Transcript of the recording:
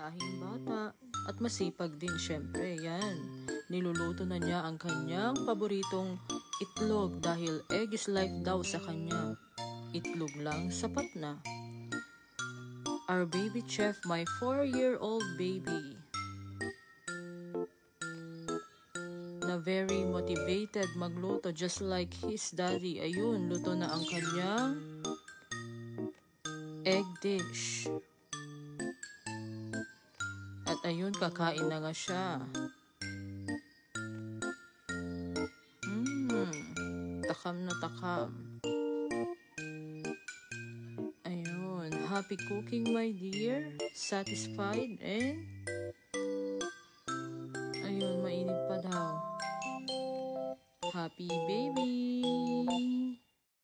masayahing bata at masipag din syempre, yan. Niluluto na niya ang kanyang paboritong itlog dahil egg is life daw sa kanya. Itlog lang sapat na. Our baby chef, my 4-year-old baby, na very motivated magluto just like his daddy. Ayun, luto na ang kanyang egg dish. At ayun, kakain na nga siya. Takam na takam. Ayun, happy cooking my dear. Satisfied ayun, mainit pa daw. Happy baby.